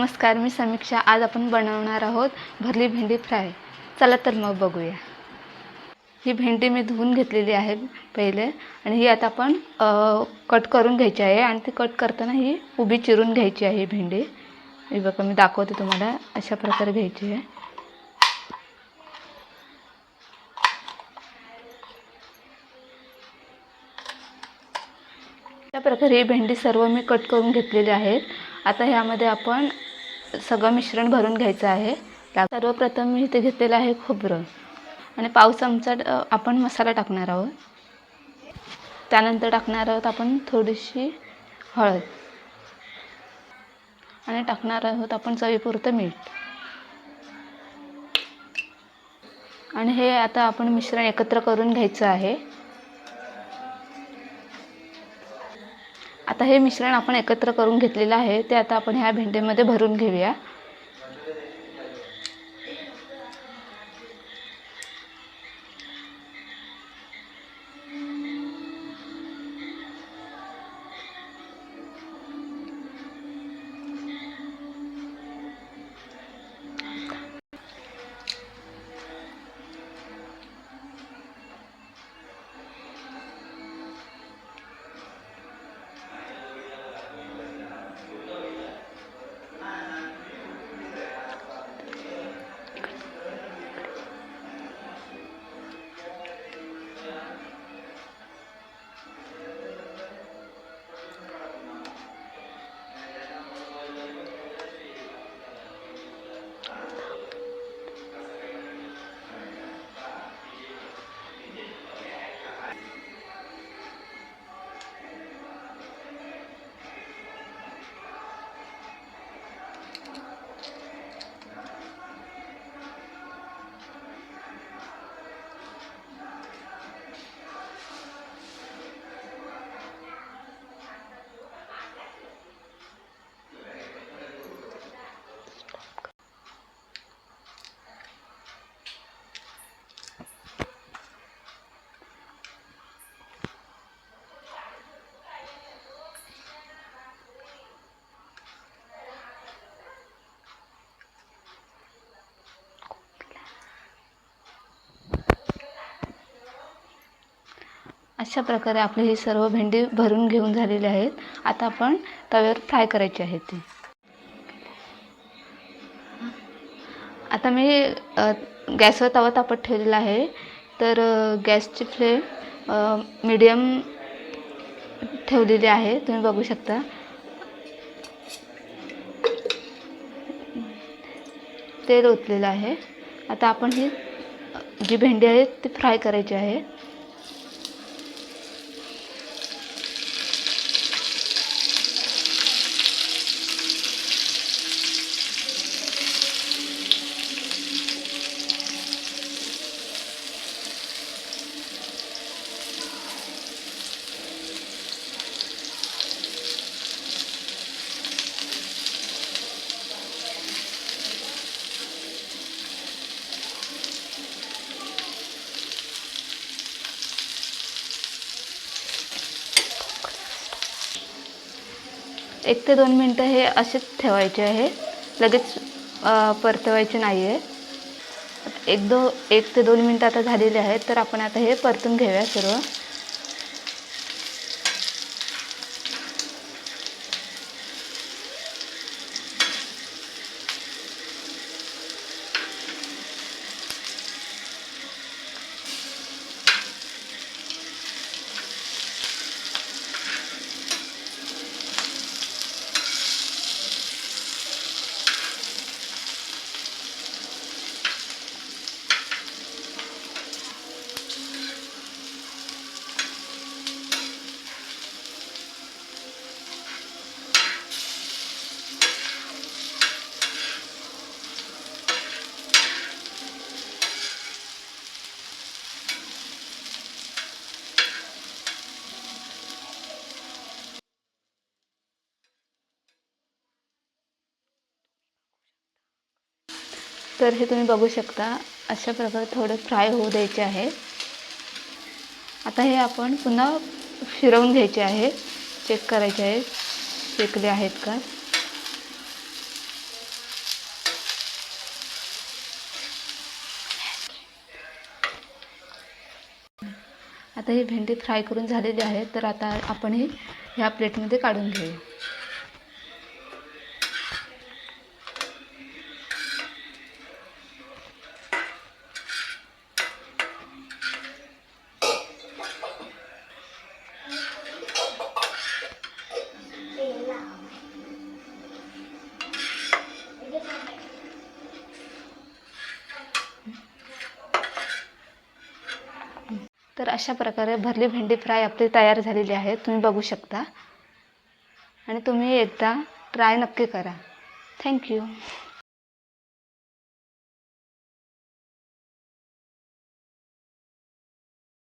नमस्कार, मी समीक्षा। आज आपण बनवणार आहोत भरली भेंडी फ्राय। चला तर मग बघूया। ही भेंडी मी धुवून घेतलेली आहे पहिले आणि ही आता आपण कट करून घ्यायची आहे आणि ती कट करताना ही उभी चिरून घ्यायची आहे भेंडी। हे बघा मी दाखवते तुम्हाला, अशा प्रकारे घ्यायची आहे। अशा प्रकारे ही भेंडी सर्व मी कट करून घेतलेली आहे। आता ह्यामध्ये आपण सगळं मिश्रण भरून घ्यायचं आहे। सर्वप्रथम मी इथे घेतलेलं आहे खोबरं आणि पाव चमचा आपण मसाला टाकणार आहोत। त्यानंतर टाकणार आहोत आपण थोडीशी हळद आणि टाकणार आहोत आपण चवीपुरतं मीठ। आणि हे आता आपण मिश्रण एकत्र करून घ्यायचं आहे। आता हे मिश्रण आपण एकत्र करून घेतलेलं आहे ते आता आपण ह्या भेंडीमध्ये भरून घेऊया। अशा प्रकारे आपली ही सर्व भेंडी भरून घेऊन झालेली आहेत। आता आपण तव्यावर फ्राय करायची आहे ती। आता मी गॅसवर तवा तापत ठेवलेला आहे, तर गॅसची फ्लेम मीडियम ठेवलेली आहे, तुम्ही बघू शकता। तेल ओतलेलं आहे। आता आपण ही जी भेंडी आहे ती फ्राय करायची आहे। एक ते 2 मिनटं हे असेच ठेवायचे आहे, लगेच परतवायचे नाही आहे। एक ते 2 मिनटं आता झालेले आहेत, तर आपण आता हे परतून घेऊया सर्व। तर हे तुम्ही बघू शकता, अशा प्रकारे थोडे फ्राय होऊ द्यायचे आहे। आता हे आपण पुन्हा फिरवून घ्यायचे आहे, चेक करायचे आहे शेकले आहेत का। आता ही भेंडी फ्राय करून झालेली आहे, तर आता आपण ही ह्या प्लेटमध्ये काढून घेऊया. तर अशा प्रकारे भरली भेंडी फ्राय आपली तयार झालेली आहे, तुम्ही बघू शकता. आणि तुम्ही एकदा ट्राय नक्की करा. थँक्यू.